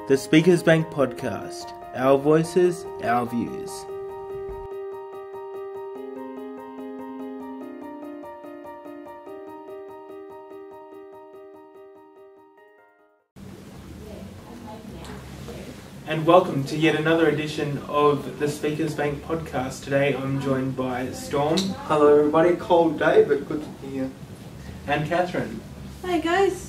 The Speakers Bank Podcast. Our voices, our views. And welcome to yet another edition of the Speakers Bank Podcast. Today I'm joined by Storm. Hello everybody, cold day but good to be here. And Catherine. Hi guys.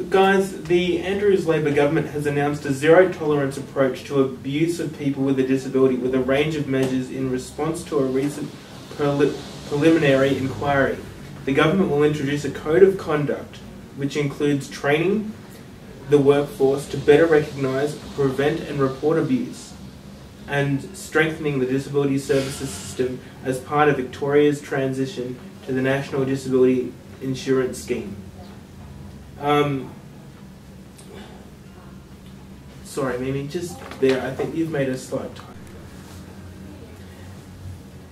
Guys, the Andrews Labor government has announced a zero-tolerance approach to abuse of people with a disability with a range of measures in response to a recent preliminary inquiry. The government will introduce a code of conduct which includes training the workforce to better recognise, prevent and report abuse, and strengthening the disability services system as part of Victoria's transition to the National Disability Insurance Scheme. Sorry, Mimi, just there, I think you've made a slight typo.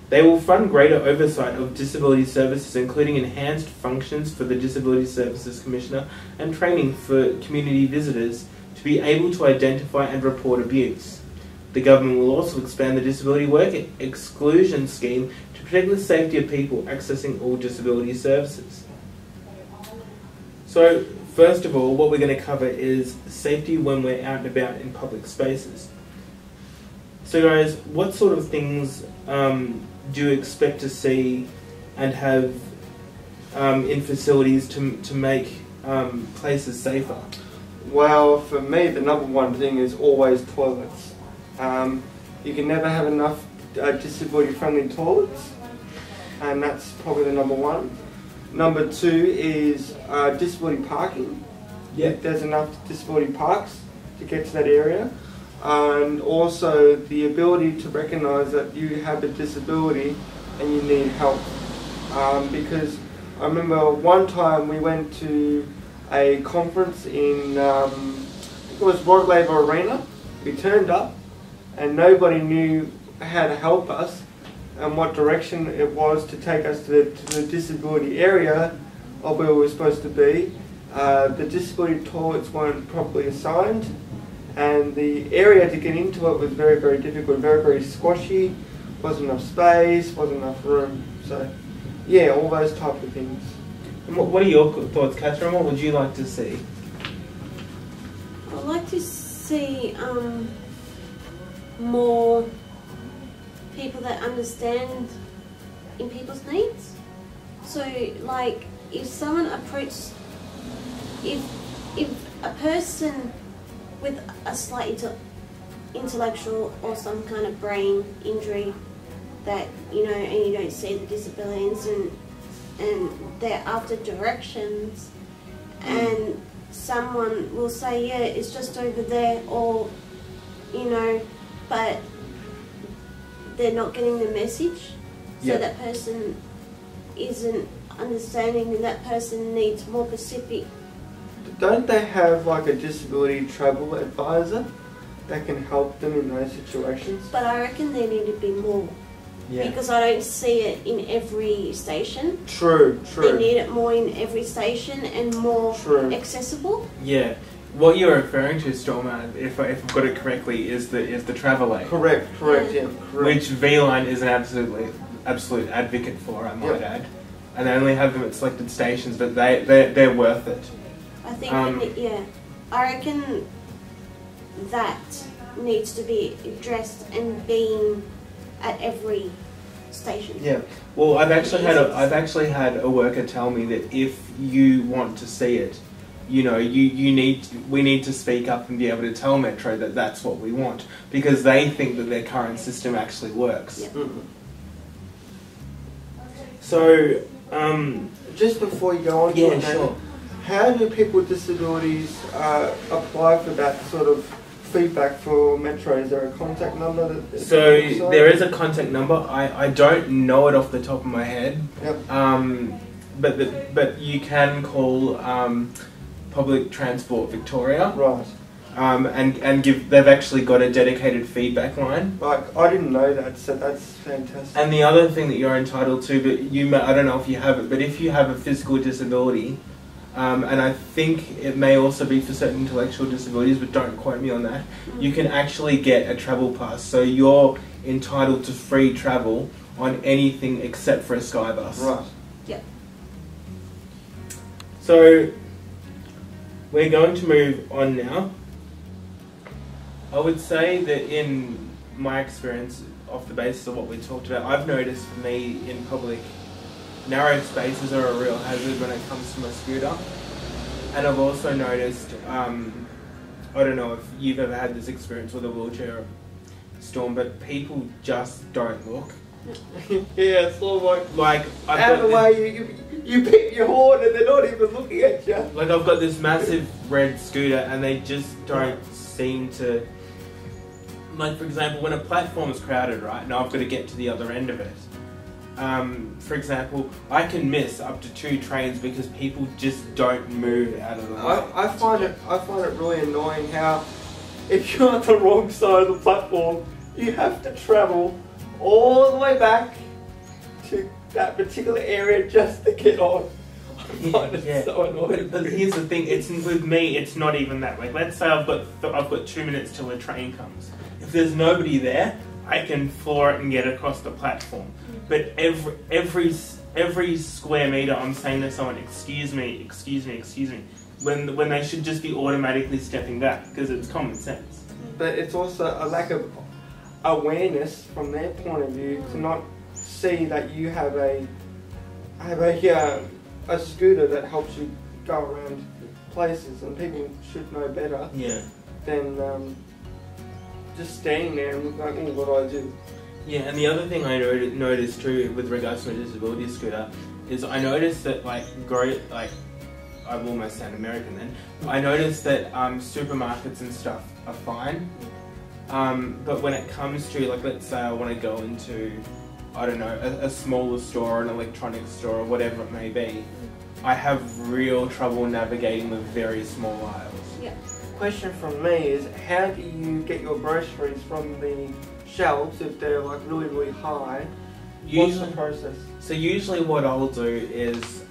They will fund greater oversight of disability services, including enhanced functions for the Disability Services Commissioner and training for community visitors to be able to identify and report abuse. The government will also expand the Disability Work Exclusion Scheme to protect the safety of people accessing all disability services. So, first of all, what we're going to cover is safety when we're out and about in public spaces. So guys, what sort of things do you expect to see and have in facilities to make places safer? Well, for me the number one thing is always toilets. You can never have enough disability friendly toilets, and that's probably the number one. Number two is disability parking. Yeah. There's enough disability parks to get to that area. And also the ability to recognise that you have a disability and you need help. Because I remember one time we went to a conference in, I think it was Royal Labour Arena. We turned up and nobody knew how to help us and what direction it was to take us to the disability area of where we were supposed to be. The disability toilets weren't properly assigned, and the area to get into it was very, very difficult, very, very squashy, wasn't enough space, wasn't enough room. So, yeah, all those type of things. And what are your thoughts, Catherine? What would you like to see? I'd like to see more people that understand in people's needs. So, like, if someone approaches, if a person with a slight intellectual or some kind of brain injury that, you know, and you don't see the disabilities and they're after directions and someone will say, yeah, it's just over there, or, you know, but they're not getting the message, so that person isn't understanding and that person needs more specific. Don't they have like a disability travel advisor that can help them in those situations? But I reckon there need to be more. Yeah. Because I don't see it in every station. True. They need it more in every station and more accessible. Yeah. What you're referring to, Storm, if I've got it correctly, is the travel aid. Correct. Which V-Line is an absolute advocate for, I might add. And they only have them at selected stations, but they're worth it. I think, I reckon that needs to be addressed and being at every station. Yeah. Well, I've actually had a worker tell me that if you want to see it, you know, we need to speak up and be able to tell Metro that that's what we want, because they think that their current system actually works. Yeah. Mm-hmm. So, just before you go on, sure. How do people with disabilities apply for that sort of feedback for Metro? Is there a contact number? So there is a contact number. I don't know it off the top of my head. Yep. But you can call Public Transport Victoria. Right. And they've actually got a dedicated feedback line. Like, I didn't know that, so that's fantastic. And the other thing that you're entitled to, but I don't know if you have it, but if you have a physical disability, and I think it may also be for certain intellectual disabilities, but don't quote me on that. You can actually get a travel pass, so you're entitled to free travel on anything except for a sky bus. Right. Yep. So we're going to move on now. I would say that in my experience, off the basis of what we talked about, I've noticed for me in public, narrow spaces are a real hazard when it comes to my scooter. And I've also noticed, I don't know if you've ever had this experience with a wheelchair storm, but people just don't look. Yeah, it's sort of Like out of the way, you pick your horn and they're not even looking at you. Like I've got this massive red scooter and they just don't seem to... Like for example, when a platform is crowded, right, and I've got to get to the other end of it. For example, I can miss up to 2 trains because people just don't move out of the way. I find it really annoying how if you're on the wrong side of the platform, you have to travel all the way back to that particular area just to get on. I find it so annoying. But here's the thing: it's with me. It's not even that way. Let's say I've got 2 minutes till a train comes. If there's nobody there, I can floor it and get across the platform. But every square meter, I'm saying to someone, "Excuse me, excuse me, excuse me," when they should just be automatically stepping back because it's common sense. But it's also a lack of awareness from their point of view to not see that you have a scooter that helps you go around places, and people should know better than just standing there and going, "Oh, what do I do?" Yeah, and the other thing I noticed too with regards to my disability scooter is I noticed that I will almost sound American then. I noticed that supermarkets and stuff are fine, but when it comes to, like, let's say I want to go into, I don't know, a smaller store, an electronics store, or whatever it may be, I have real trouble navigating the very small aisles. Yeah. Question from me is, how do you get your groceries from the shelves if they're like really, really high? What's the process? So usually what I'll do is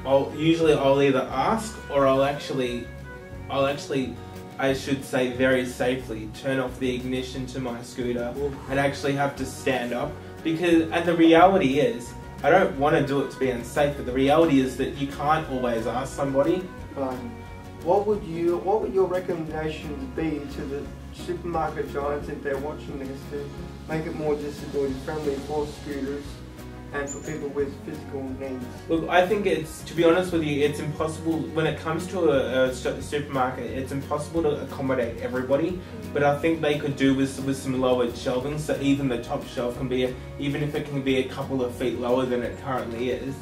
I'll either ask or I'll actually I should say very safely turn off the ignition to my scooter and actually have to stand up, and the reality is I don't want to do it to be unsafe, but the reality is that you can't always ask somebody. What would your recommendations be to the supermarket giants if they're watching this to make it more disability friendly for scooters and for people with physical needs? Look, I think to be honest with you, it's impossible when it comes to a supermarket. It's impossible to accommodate everybody, but I think they could do with some lowered shelving, so even the top shelf can be, even if it can be a couple of feet lower than it currently is,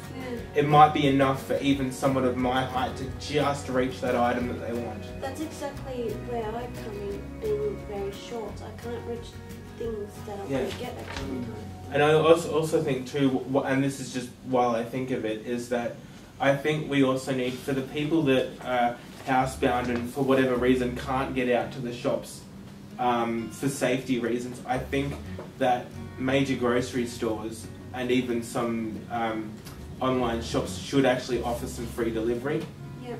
it might be enough for even someone of my height to just reach that item that they want. That's exactly where I come in, being very short. I can't reach things that I want to get at the time. And I also think too, and this is just while I think of it, is that I think we also need, for the people that are housebound and for whatever reason can't get out to the shops for safety reasons, I think that major grocery stores and even some online shops should actually offer some free delivery. Yeah.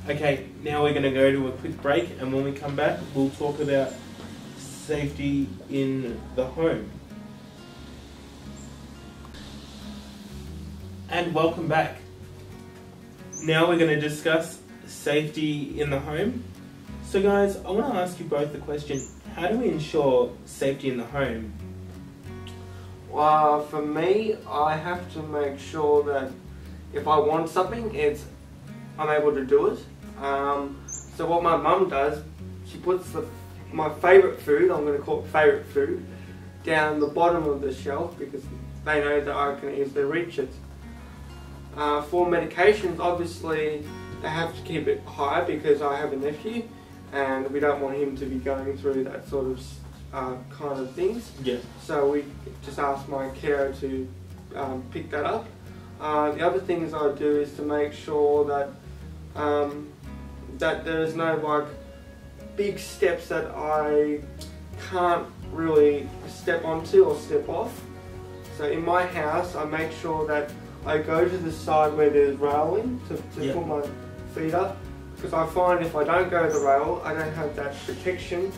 Okay, now we're going to go to a quick break, and when we come back, we'll talk about safety in the home. And welcome back. Now we're going to discuss safety in the home. So guys, I want to ask you both the question, how do we ensure safety in the home? Well, for me, I have to make sure that if I want something, I'm able to do it. So what my mum does, she puts my favourite food, I'm going to call it favourite food, down the bottom of the shelf because they know that I can easily reach it. For medications, obviously they have to keep it high because I have a nephew and we don't want him to be going through that sort of kind of things. Yeah. So we just ask my carer to pick that up. The other things I do is to make sure that that there is no like big steps that I can't really step onto or step off. So in my house, I make sure that I go to the side where there's railing to Yep. put my feet up, because I find if I don't go to the rail, I don't have that protection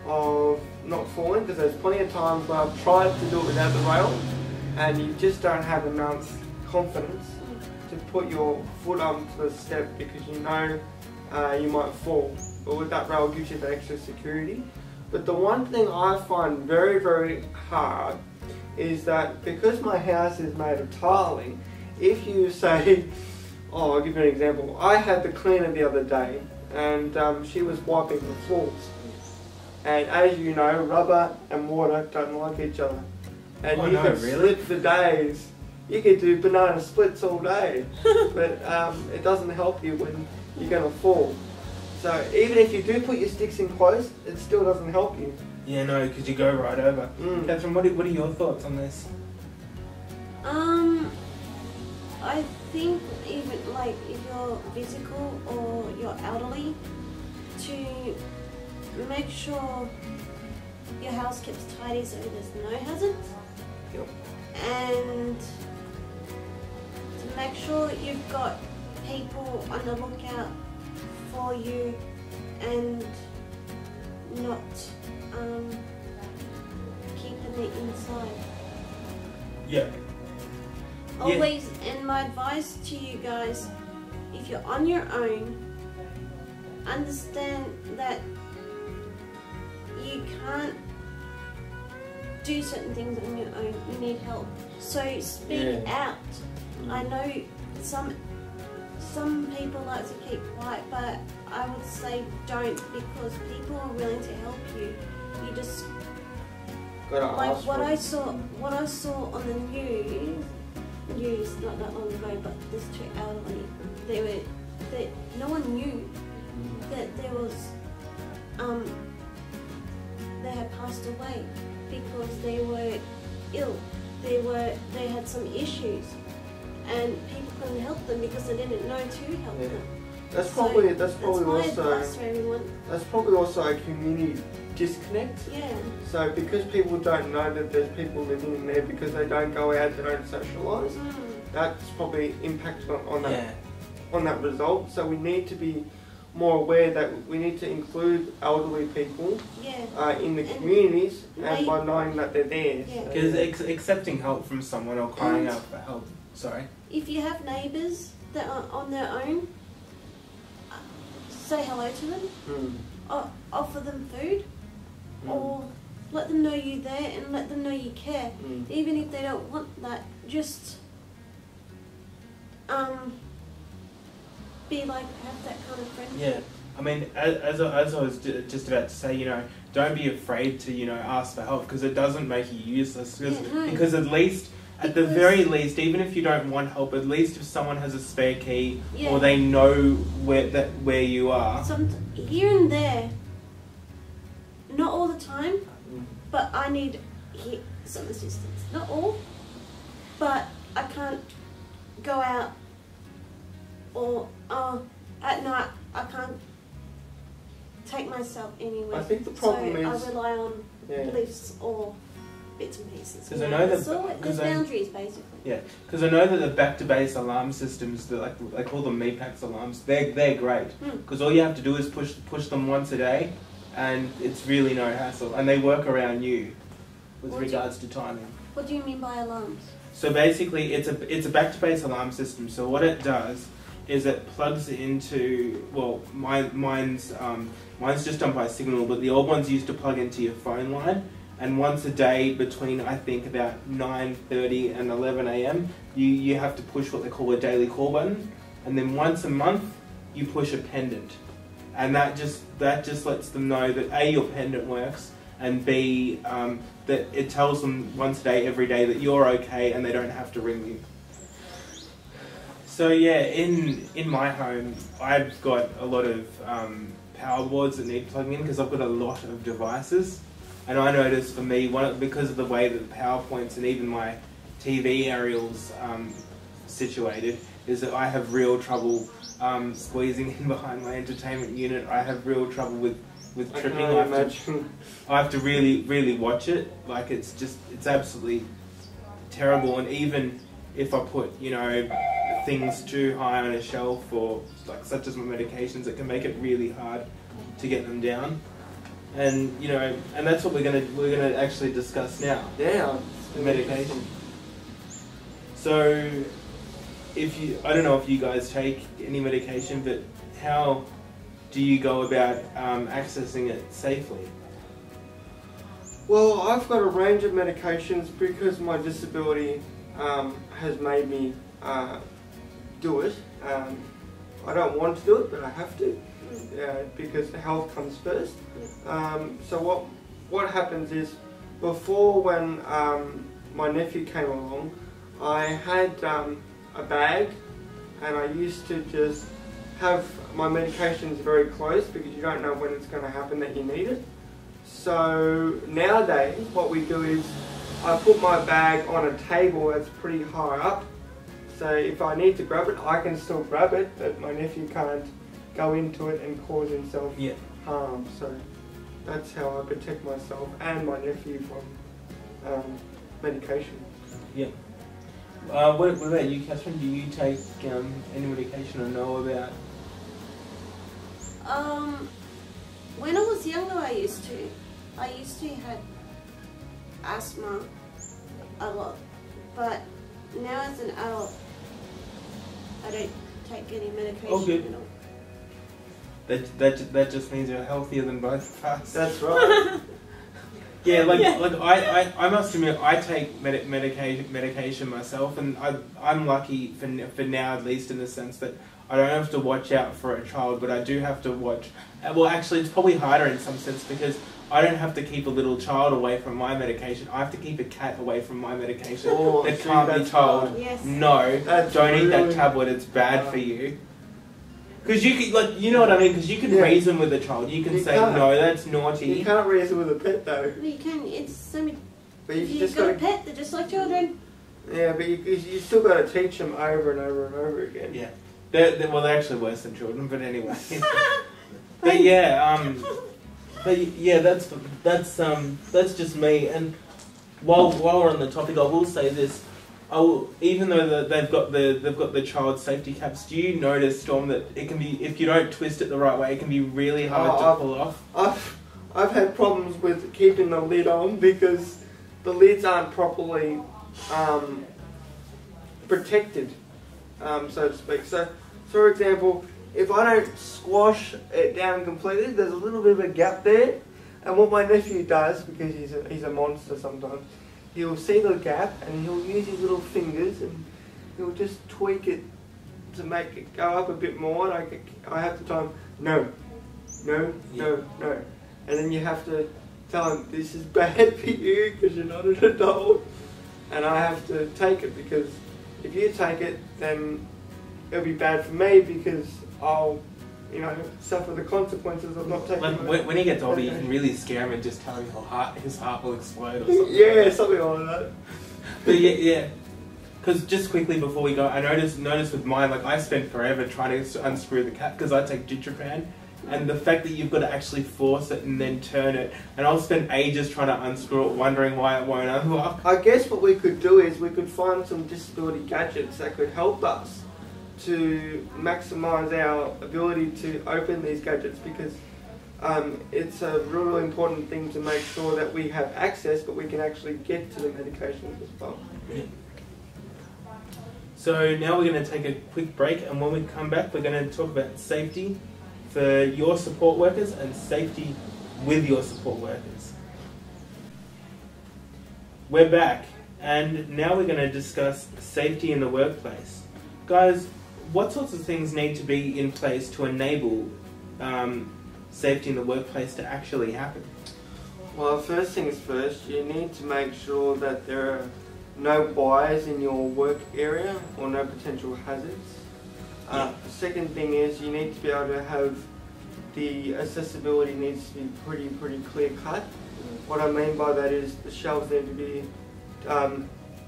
of not falling, because there's plenty of times where I've tried to do it without the rail and you just don't have enough confidence to put your foot onto the step because you know you might fall. But with that rail, it gives you the extra security. But the one thing I find very, very hard is that because my house is made of tiling, if you say, oh, I'll give you an example. I had the cleaner the other day and she was wiping the floors. And as you know, rubber and water don't like each other. And you could split for days. You could do banana splits all day. But it doesn't help you when you're going to fall. So even if you do put your sticks in close, it still doesn't help you. Yeah, no, because you go right over. Catherine, what are your thoughts on this? I think even like if you're physical or you're elderly, to make sure your house keeps tidy so there's no hazards. Yep. And to make sure that you've got people on the lookout for you and not keeping it inside. Yeah. Always, and my advice to you guys, if you're on your own, understand that you can't do certain things on your own. You need help. So speak out. I know some people like to keep quiet, but I would say don't, because people are willing to help you. You just like what I saw on the news not that long ago, but this two elderly, no one knew that there was they had passed away because they were ill. They had some issues, and people couldn't help them because they didn't know to help them. That's probably also a community disconnect. Yeah. So because people don't know that there's people living in there because they don't go out, they don't socialise, that's probably impacted on that result. So we need to be more aware that we need to include elderly people in the communities, and by knowing that they're there. Because accepting help from someone or crying out for help. Sorry. If you have neighbours that are on their own, say hello to them, or offer them food, or let them know you're there and let them know you care. Even if they don't want that, just be like, have that kind of friendship. Yeah. I mean, as I was just about to say, don't be afraid to, ask for help, because it doesn't make you useless. Because at the very least, even if you don't want help, at least if someone has a spare key or they know where you are. Here and there, not all the time, but I need some assistance. Not all, but I can't go out or at night I can't take myself anywhere. I think the problem is I rely on lifts or bits and pieces. Because I know that there's boundaries basically. Yeah, because I know that the back-to-base alarm systems, they call them MEPAX alarms, they're great. Because all you have to do is push them once a day, and it's really no hassle, and they work around you with regards to timing. What do you mean by alarms? So basically, it's a back-to-base alarm system. So what it does is it plugs into, well, mine's just done by Signal, but the old ones used to plug into your phone line. And once a day between, I think, about 9:30 and 11 a.m, you have to push what they call a daily call button. And then once a month, you push a pendant. And that just lets them know that A, your pendant works, and B, that it tells them once a day, every day, that you're okay and they don't have to ring you. So yeah, in my home, I've got a lot of power boards that need plugging in, because I've got a lot of devices. And I noticed for me, because of the way that the power points and even my TV aerials situated, is that I have real trouble squeezing in behind my entertainment unit. I have real trouble with tripping. I have to really, really watch it. Like, it's absolutely terrible. And if I put, you know, things too high on a shelf, or like such as my medications, it can make it really hard to get them down. And you know, and that's what we're gonna actually discuss now. Yeah. The medication. So, I don't know if you guys take any medication, but how do you go about accessing it safely? Well, I've got a range of medications because my disability has made me do it. I don't want to do it, but I have to because health comes first. So what happens is, before when my nephew came along, I had a bag, and I used to just have my medications very close because you don't know when it's going to happen that you need it. So nowadays what we do is I put my bag on a table that's pretty high up, so if I need to grab it I can still grab it, but my nephew can't go into it and cause himself harm. So that's how I protect myself and my nephew from medication. Yeah. What about you, Catherine? Do you take any medication or know about? When I was younger, I used to have asthma a lot, but now as an adult, I don't take any medication at all. That just means you're healthier than both of us. That's right. Yeah, like I must admit, I take medication myself, and I'm lucky for now, at least in the sense that I don't have to watch out for a child, but I do have to watch. Well, actually, it's probably harder in some sense because I don't have to keep a little child away from my medication. I have to keep a cat away from my medication. That can't be told, no, don't eat that tablet, it's bad for you. Because you can, like, you know what I mean? Because you can reason with a child. You can say, no, that's naughty. You can't reason with a pet, though. Well, you can. It's so many. But if you've got a pet, they're just like children. Yeah, but you still got to teach them over and over and over again. Yeah. Well, they're actually worse than children, but anyway. But yeah, that's just me. And while we're on the topic, I will say this. Even though they've got the child safety caps, do you notice, Storm, that it can be, if you don't twist it the right way, it can be really hard to pull off? I've had problems with keeping the lid on because the lids aren't properly protected, so to speak. So, for example, if I don't squash it down completely, there's a little bit of a gap there. And what my nephew does, because he's a monster sometimes, he'll see the gap and he'll use his little fingers and he'll just tweak it to make it go up a bit more. And I have to tell him, no. And then you have to tell him, this is bad for you because you're not an adult. And I have to take it, because if you take it, then it'll be bad for me because I'll, suffer the consequences of not taking it. Like when he gets older, you can really scare him and just tell him his heart will explode or something. Yeah, something like that. But yeah. Because just quickly before we go, I noticed with mine, like I spent forever trying to unscrew the cap because I take Ditropan, and the fact that you've got to actually force it and then turn it, and I'll spend ages trying to unscrew it, wondering why it won't unlock. I guess what we could do is we could find some disability gadgets that could help us to maximise our ability to open these gadgets, because it's a really important thing to make sure that we have access, but we can actually get to the medications as well. Yeah. So now we're going to take a quick break, and when we come back we're going to talk about safety for your support workers and safety with your support workers. We're back, and now we're going to discuss safety in the workplace. Guys, what sorts of things need to be in place to enable safety in the workplace to actually happen? Well, first things first, you need to make sure that there are no wires in your work area or no potential hazards. Second thing is you need to be able to have the accessibility needs to be pretty clear cut. What I mean by that is the shelves need to be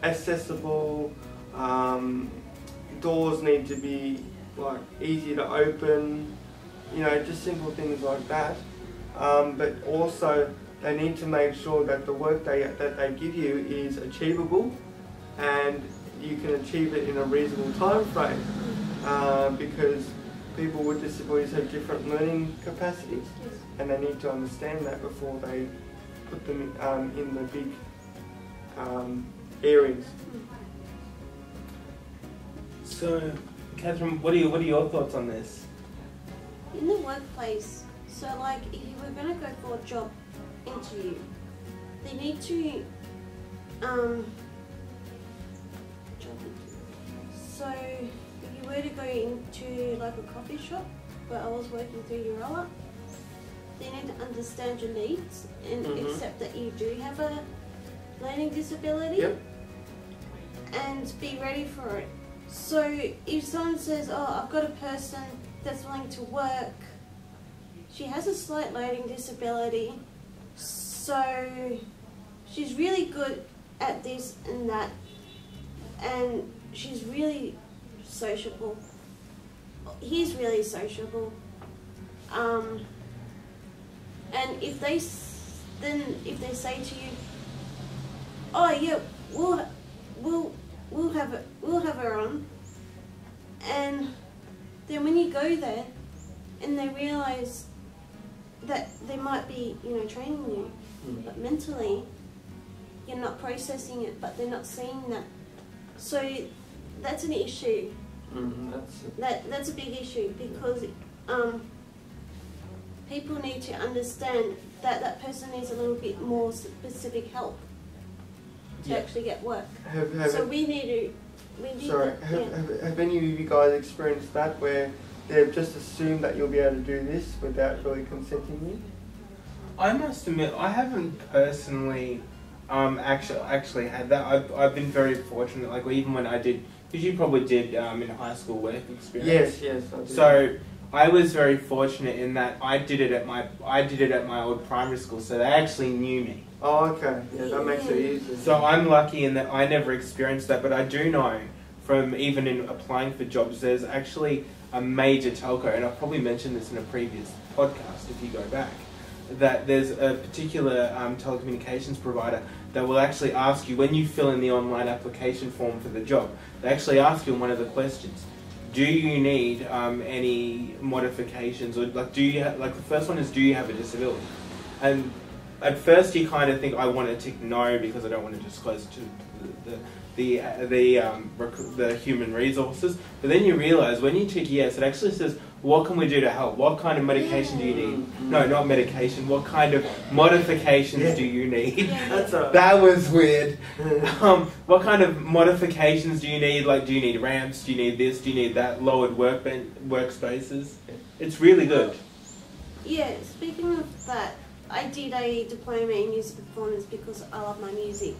accessible, doors need to be like easy to open, just simple things like that. But also they need to make sure that the work that they give you is achievable, and you can achieve it in a reasonable time frame, because people with disabilities have different learning capacities, and they need to understand that before they put them in the big areas. So, Catherine, what are your thoughts on this? In the workplace, so like if you were going to go for a job interview, they need to so if you were to go into like a coffee shop where I was working through Urella, they need to understand your needs and accept that you do have a learning disability. Yep. And be ready for it. So if someone says, oh, I've got a person that's willing to work, she has a slight learning disability, so she's really good at this and that, and she's really sociable. He's really sociable. And if they say to you, oh yeah, we'll have her on, and then when you go there and they realise that they might be, training you, but mentally you're not processing it, but they're not seeing that. So that's an issue. That's a big issue, because people need to understand that that person needs a little bit more specific help to actually get work. Have any of you guys experienced that, where they've just assumed that you'll be able to do this without really consenting you? I must admit, I haven't personally actually had that. I've been very fortunate, like even when I did, because you probably did in high school work experience. Yes, I did. So I was very fortunate in that I did it at my old primary school, so they actually knew me. Oh, okay. Yeah, that makes it easier. So I'm lucky in that I never experienced that, but I do know from even in applying for jobs, there's actually a major telco, and I've probably mentioned this in a previous podcast if you go back, that there's a particular telecommunications provider that will actually ask you, when you fill in the online application form for the job, they actually ask you in one of the questions, do you need any modifications, or like the first one is, do you have a disability? And at first you kind of think, I want to tick no because I don't want to disclose to the human resources, but then you realise when you tick yes, it actually says, what can we do to help? What kind of medication do you need? No, not medication. What kind of modifications do you need? That was weird. What kind of modifications do you need? Like, do you need ramps? Do you need this? Do you need that? Lowered workspaces? It's really good. Yeah, speaking of that, I did a diploma in music performance because I love my music,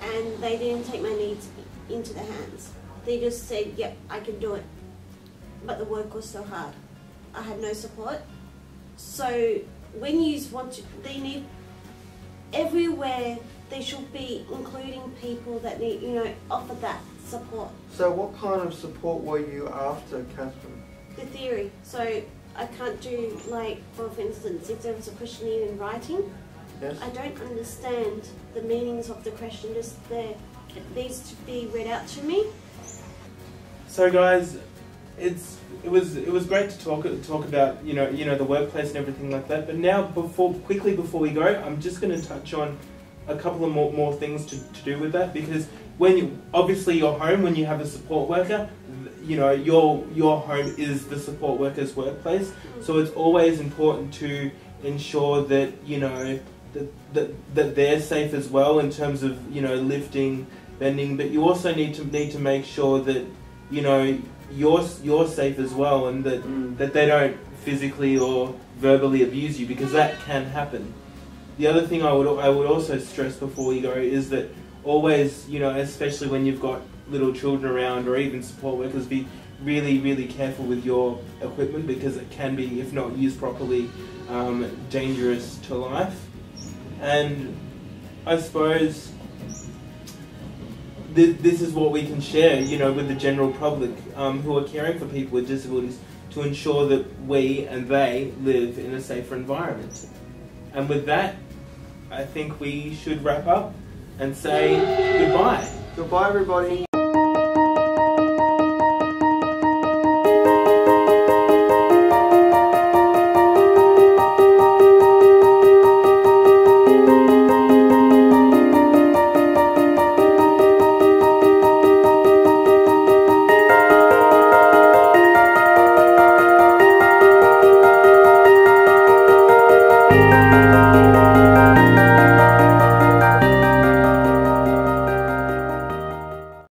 and they didn't take my needs into their hands. They just said, yep, I can do it. But the work was so hard. I had no support. So when you want to, they need, everywhere they should be including people that need, offer that support. So what kind of support were you after, Catherine? The theory. So I can't do, like, for instance, if there was a question in writing, yes. I don't understand the meanings of the question just there. It needs to be read out to me. So guys, it was great to talk about the workplace and everything like that. But now before we go, I'm just going to touch on a couple of more things to do with that, because obviously your home, when you have a support worker, your home is the support worker's workplace. So it's always important to ensure that that they're safe as well in terms of lifting, bending. But you also need to make sure that you're safe as well, and that they don't physically or verbally abuse you, because that can happen. The other thing I would also stress before we go is that always, especially when you've got little children around or even support workers, be really, really careful with your equipment, because it can be, if not used properly, dangerous to life. And I suppose this is what we can share, with the general public who are caring for people with disabilities, to ensure that we and they live in a safer environment. And with that, I think we should wrap up and say goodbye. Goodbye, everybody.